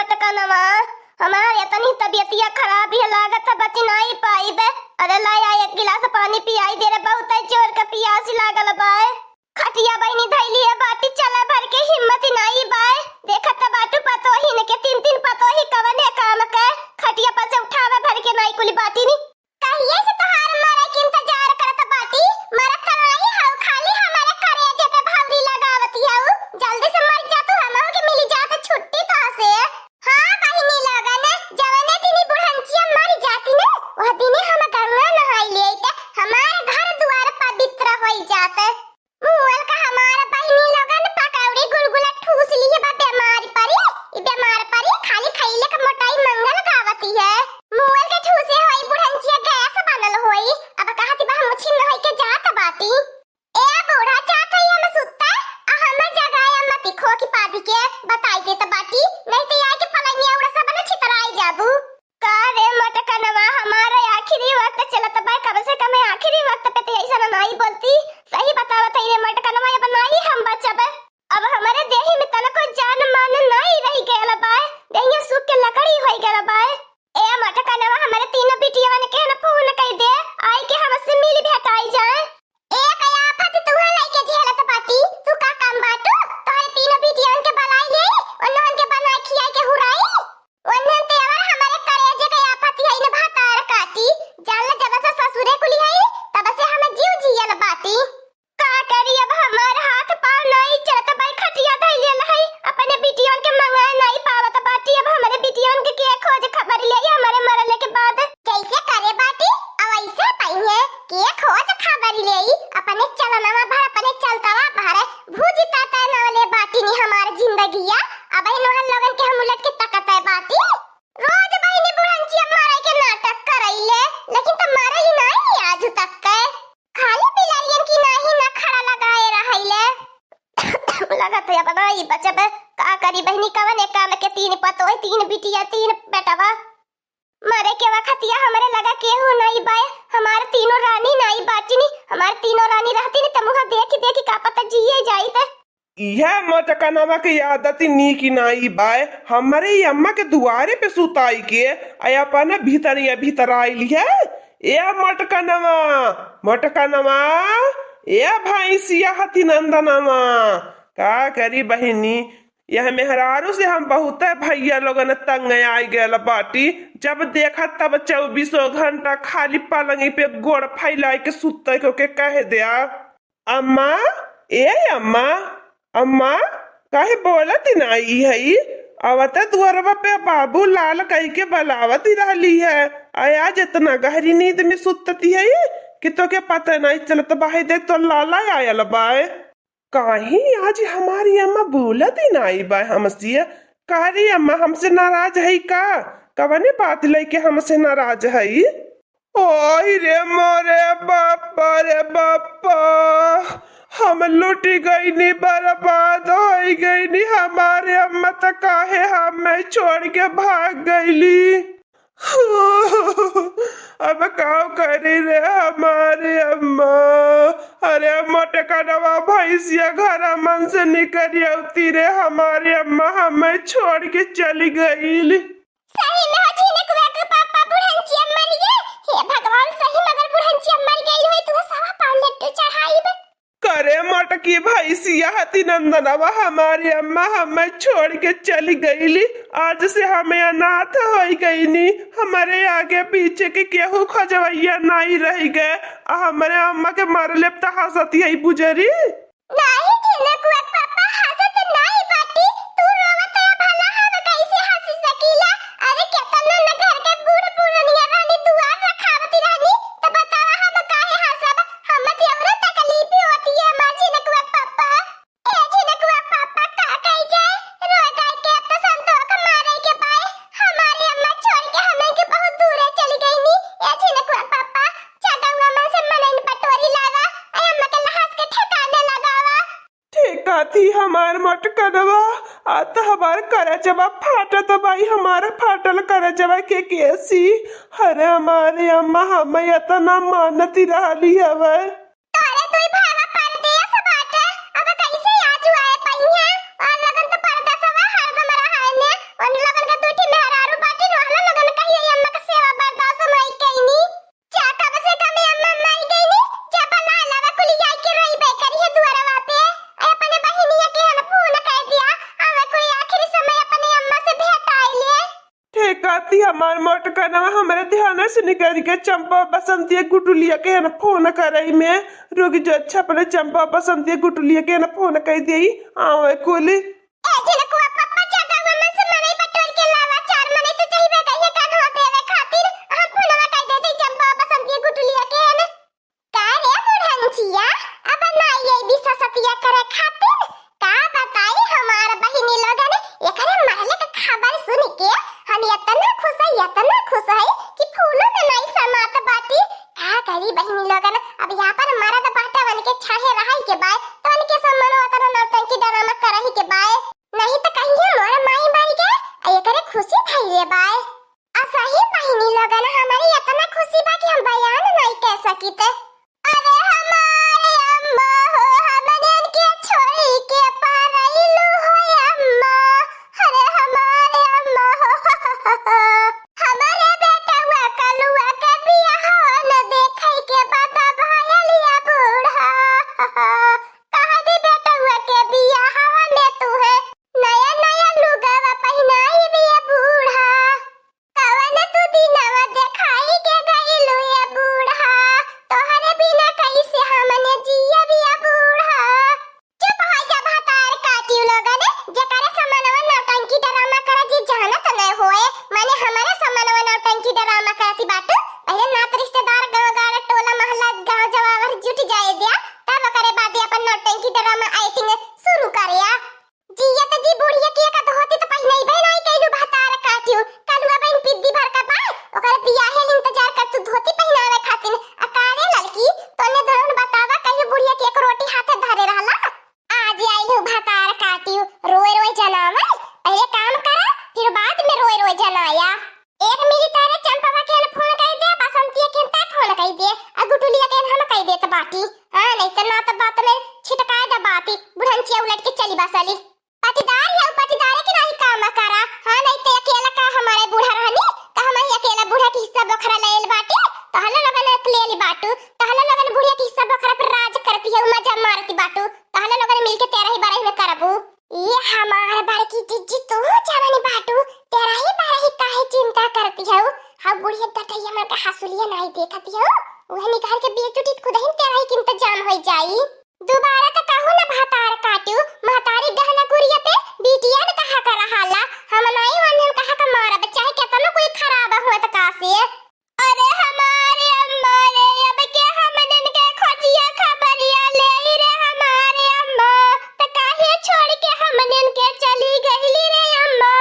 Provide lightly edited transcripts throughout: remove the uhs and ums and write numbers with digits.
मटकनवा हमार इतनी तबीयतिया खराब है लागत बच नहीं पाई बे। अरे लाया एक गिलास पानी पियाई दे रे बहुत जोर का प्यास लागल बाय। खटिया बहनी धैली है बाटी चला भर के हिम्मत नहीं बाय। देखत बाटू पतो ही न के तीन तीन पतो ही कवन है काम के खटिया पर से उठावे भर के नहीं कुली बाटी नी कहिए से तोहार मारे के इंतजार करत बाटी मरत कराई हाउ खाली हमारे करेजे पे भावरी लगावती हाउ जल्दी से मर जा तू हमहु के मिली जात छुट्टी तो से। हां बहिनी लगन जवने दिनी बुढ़ंचिया मर जाती ने वह दिने हम गंगा नहाई ले के हमारे घर द्वार पवित्र होई जाते। मुअल का हमारा बहिनी लगन पकौड़ी गुलगुला ठूस लिए बा बीमार पड़ी ई बीमार पड़ी खाली खइले का मोटाई मंगल गावती है। मुअल के ठूसे होई बुढ़ंचिया गैस बनल होई अब कहती बा हम छिन होई के जात बाटी। ए बूढ़ा जात है हम सुत्ता आ हम जगाया मत खो की पादी के बताई दे त बाटी नहीं तो आके पलनिया उड़ा सब न छितराई जाबू। का रे मटकनवा हमारा आखिरी वक्त चलत बा कब से कम आखिरी वक्त पे ते ऐसा नहीं बोलती सही बतावत है रे मटकनवा अब नहीं हम बचब अब हमारे देही में तनको जान मान नहीं रही गेल बा देहिया सूख के लकड़ी होई गेल बा। ए मटकनवा हमारे तीनों बिटियावन के न फोन कई दे आई के हमसे मिल भेटाई जाए। ए कया आफत तू है लई के झेलत बाटी तू का काम बाटू तोरे तीनों बिटियावन के बलाई ले उन्हन के बना खियाई के हुराई उन्हन ते अवर हमारे करेजे के आफत है न भातार काटी जान जब से ससुरे कुली है तब से हम जीव जियल बाटी। का करी अब हमार हाथ पांव नहीं चलत बाई खटिया धइल है अपने बिटियावन के मंगा नहीं पावत बाटी अब हमारे बिटियावन के खोज खबर ले हमारे मरले के बाद कैसे करे बाटी अब ऐसे पाई है के खोज खबर ले अपने चलनवा भर अपने चलतावा भर भूजी ताता नवले बाटी नी हमार जिंदगीया अब इन लोगन के हम उलट के तकत है बाटी। रोज बहिनी बुढ़ंचिया मारे के नाटक करैले लेकिन त मारे ही नहीं आज तक के खाली बिलारियन की नहीं ना खड़ा लगाए रहैले लगत है अब नहीं बचब का करी बहिनी कवन एक काम के तीन पतो है तीन बिटिया तीन बेटवा मरे के वक्तिया हमरे लगा केहू नहीं बाय हमार तीनों रानी नहीं बाटी नी हमार तीनों रानी रहती नी तमुहा देखी देखी का पता जिए जाई त यह मटकनवा की आदत नीक नाई बाय हमारे अम्मा के दुआरे पे सुताई के आया अपना भीतर आइली है। ए मटकनवा मटकनवा ए भैंसिया हथी नंदनवा का करी बहिनी यह मेहरारू से हम बहुत भैया लोगन तंग आई गए बाटी जब देखा तब 24 घंटा खाली पलंग पे गोड़ फैलाई के सुते के कह दिया अम्मा ए अम्मा अम्मा काहे बोलत नहीं है आवत दुआरवा पे बाबू लाल कह के बलावत रहली है आया जितना गहरी नींद में सुतती है कि तो के पता नहीं चलत बाहे देख तो लाला आयल बाय काहे आज हमारी अम्मा बोलत ही नहीं बाय हमसे कारी अम्मा हमसे नाराज है का कवने बात लेके हमसे नाराज है। ओए रे मोरे बापा रे बापा हम लुटी गई नी बर्बाद हो गई नी हमारे अम्मा तो काहे हमें छोड़ के भाग गईली अब का करी रे हमारे अम्मा। अरे मटकनवा भैंसिया घर मन से निकल आती रे हमारे अम्मा हमें छोड़ के चली गईली। सही में हजीने कुआ के पापा बुढ़ंचिया मर गए हे भगवान सही मगर बुढ़ंचिया मर गई होई तू सवा पान लट्टू चढ़ाई बे करे मटकी भैंसिया हती नंदनवा हमारी अम्मा हमें छोड़ के चली गईली आज से हमें अनाथ हो गईनी हमारे आगे पीछे के केहू खोजवैया नहीं रह गए हमारे अम्मा के मरले त हंसती है बुजरी नहीं जीने कुआ पापा हंसत नहीं बाटी तू रोवत है भला हम कैसे हंस सकीला। अरे केतना न घर के बूढ़ पुरनिया रानी दुआर रखावती रानी त बतावा हम काहे हंसब हम तेवरा तकलीफ होती है मां जीने कुआ पापा ए जीने कुआ पापा का कह जाए रो गाय के अब तो संतोष मारे के बाय हमारी अम्मा छोड़ के हमें के बहुत दूर चली गई नी ए जीने कुआ पापा चादंगा में से मनन पटोरी लावा ए अम्मा के लहास के ठिकाने लगावा। ठीक थी हमार मटकनवा आता हमार करजवा फाटत भाई हमारा फाटल करजवा के कैसी अरे हमारे अम्मा हमें इतना मानती रहली हवे तोरे तोई भावा परदेस बाटे अब कैसे आजू आए पहिया और लगन तो परदेसवा हरदम रहा है ने उन लगन के राती हमार मोटका नवा हमारे ध्यान से निकल के चंपा बसंती गुटुलिया के न फोन करई में रुक जो अच्छा पड़े चंपा बसंती गुटुलिया के न फोन कर देई आवे कुल ए झलकुआ पप्पा चाचा मम्मा से मने बटोर के लावा चार मने तो चाहिए कहिए कान हो देवे खातिर हम फोनवा कर देते चंपा बसंती गुटुलिया के न का रे बुढ़ंचिया अब ना ये भी ससतिया करे खातिर का बताई हमार बहिनी लोगन एकरे महले के खबर सुन के हम इतना खुश है कि फूलों में नहीं समात बाटी का करी बहिनी लोगन अब यहाँ पर मरद बाटा बन के छाहे रहाई के बाय तो उनके सम्मान वाला नौटंकी डरामा करही के बाय नहीं तो कहिए मोर माई बाई के एकरे खुशी थई रे बाय असही बहिनी लोगन हमारी इतना खुशी बा कि हम बयान नहीं कह सकीते अरे हमारे अम्मा हो हमने के छोड़ी के पारैलू हो अम्मा अरे हमारे अम्मा हो हमारे बेटा हुआ कलुआ के बियाह न देखै के बाबा भायलिया बूढ़ा कहा दे बेटा हुआ के बियाह ने तू है नया नया लुगावा पहनाई बिया बूढ़ा कवन तू दिनवा देखाई के गइलू ये बूढ़ा तोहरे बिना कैसे हमने जिया बिया बूढ़ा चुप हो जा भातार काटियो लोगन जेकरे समानवा नौटंकी डरामा करा जी जानत न होए माने हमारे समानवा नौटंकी डरामा करती बात पहले नात रिश्तेदार गांव गाड़ टोला मोहल्ला गांव जवावर जुट जाए दिया तब करे बाद अपन नौटंकी डरामा एक्टिंग शुरू करिया जिया त जी बुढ़िया के का होती तो पहले ही नहीं कइलू भातार काटियो कलुआ बहन पिद्दी भर का बा ओकर बियाहे इंतजार कर तू धोती पहनावे खातिर अकारे लड़की तोने धरन बतावा कहियो बुढ़िया के एक रोटी हाथे धरे रहला आज आइलू भातार काटियो रोए रोए जनावा पहले काम करा फिर बाद में रोए रोए जनाया एक मिली तारे चंपा के फोन कर दे बसंती के फोन कर दे आ गुटुलिया के हम कह दे त बाटी हां नहीं त ना त बात में छिटका दे बाती बुढ़ंचिया उलट के चली बसली पटीदार है पटीदार के नहीं काम करा हां नहीं तो अकेला का हमारे बूढ़ा रहनी का हम अकेला बूढ़ा के हिस्सा बखरा लेल बाटी तहले लगन अकेले बाटू तहले लगन बुढ़िया के हिस्सा बखरा पर राज करती है मजा मारती बाटू तहले लगन मिलके 13 ही 12 में करबू ये हमार बड़की जिज्जी तू जावनी बाटू 13 ही 12 ही काहे चिंता करती है हां बुढ़िया दटैया में का हसुलिया नहीं देखती है वह निकाल के बेच उठी खुद ही 13 ही इंतजाम हो जाई दोबारा तो कहू ना भातार काटियो महतारी गहना गुड़िया पे बिटिया ने कहा कर रहाला हम नहीं वने कहा का मारा बच्चा है केतना कोई खराब हुआ त कासे अरे हमारे अम्मा रे अब के हमन के खोजिया खबरिया ले रे हमारे अम्मा त काहे छोड़ के हमन के चली गईली रे अम्मा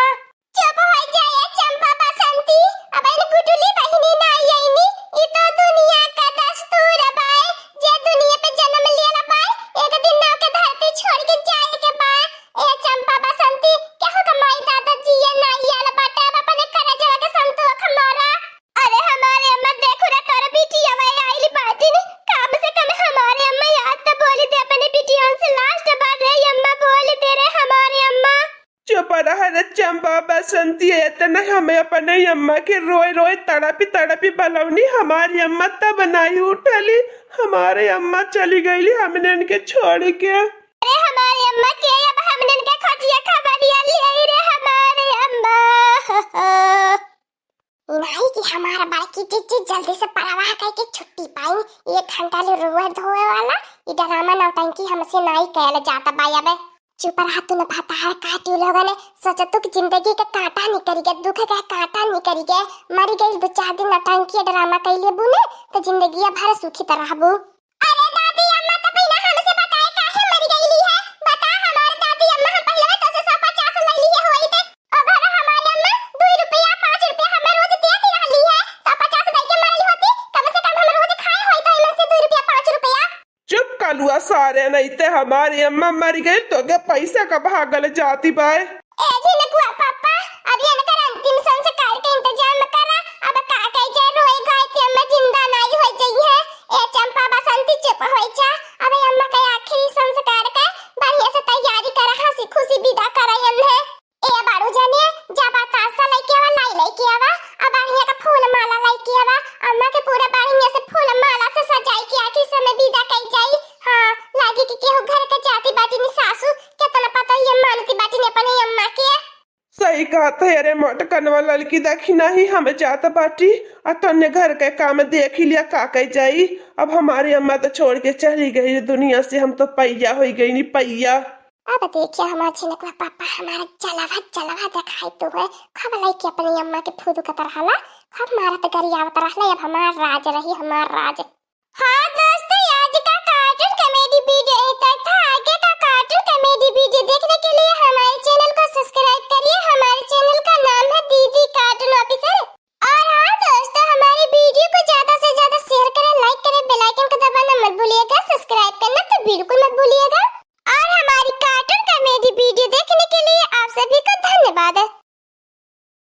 चुप हो जाए चंपा बसंती अब इन गुटुली बहिनी ना आईनी ई तो दुनिया का दस्तूर बाय जे दुनिया पे जन्म लिया बाय एक दिन ना के धरती छोड़ के जाए के बाय ए चंपा बसंती केहू का माई दादा जी ना आइला बाटे अपने करे जवा के संतोख मोरा अरे हमारे अम्मा देखो रे कर बिटिया वे आइली बाटी ने कम से कम हमारे अम्मा याद तो बोली दे अपने बिटिया से लास्ट बार रे अम्मा बोली दे रे हमारे अम्मा चुप रहा रे चंपा बसंती इतना हमें अपने अम्मा के रोए रोए तड़पी बलौनी हमारी अम्मा तब नहीं उठली हमारे अम्मा चली गईली हमने इनके छोड़ के अरे हमारे अम्मा के अब हमने इनके खोजिया खबरिया ले रे हमारे अम्मा नहीं कि हमारा बाकी चीज जल्दी से परवाह करके छुट्टी पाई 1 घंटा ले रोए धोए वाला ये डरामा नौटंकी हमसे नहीं कहला जाता बाया बे चुप रहा तू न भातार काटियो लोगों ने सोचा तू कि जिंदगी का कांटा निकल गया दुख का कांटा निकल गया मर गई 2-4 दिन नौटंकी डरामा कैले बुने तो जिंदगी भर सुखी तरह बू अरे दादी अम्मा तो पहले हमसे बताए काहे मर गईली है बता हमारे दादी अम्मा हम पहले तो से 150 ले ली है होई थे अगर हमारी अम्मा 2 रुपया 5 रुपया हमें रोज देती रहली है 150 दे के मरली होती कम से कम हम रोज खाए होई तो इनमें से 2 रुपया 5 रुपया चुप कलुआ सारे नहीं ते हमारी अम्मा मर गई तो के पैसा का भागल जाती बाय ए झलकुआ पापा अभी इनका अंतिम संस्कार का इंतजाम करा अब का कह जाए रोई गई थी अम्मा जिंदा नहीं हो गई है ए चंपा बसंती चुप हो जा अब अम्मा का आखिरी संस्कार का बढ़िया से तैयारी कर हंसी खुशी विदा करई हमने ए बारू जाने जब बतासा लेके आवा लाई लेके आवा अब बढ़िया का फूल माला लेके आवा अम्मा के पूरा बढ़िया से फूल माला से सजाई के आखिर समय विदा कई जाई हां लागी कि केहू घर के जाती बाटी नि सासू केतना पता ये मानती बाटी ने अपने अम्मा सही कहत है। अरे मटकनवा लड़की देखी नहीं हमें जात बाटी और तन्ने घर के काम देख ही लिया का कह जाई। अब हमारी अम्मा तो छोड़ के चली गई दुनिया से, हम तो पैया हो गई नहीं पैया। अब देखिए हमारे छिनकवा पापा हमारा जलावा दिखाई तो है खब लाई के अपनी अम्मा के फूदू का तरह ला खब मारा तो गरियावत रहला। अब हमार राज रही हमार राज। हाँ दोस्तों, आज का कार्टून कॉमेडी वीडियो यहीं तक था। आगे का कार्टून कॉमेडी वीडियो देखने के लिए हमारे चैनल को सब्सक्राइब करिए। हमारे चैनल का नाम है दीदी कार्टून ऑफिसर। और हाँ दोस्तों, हमारी वीडियो को ज्यादा से ज्यादा शेयर करें, लाइक करें, बेल आइकन को दबाना मत भूलिएगा, सब्सक्राइब करना तो बिल्कुल मत भूलिएगा। और हमारी कार्टून कॉमेडी वीडियो देखने के लिए आप सभी को धन्यवाद।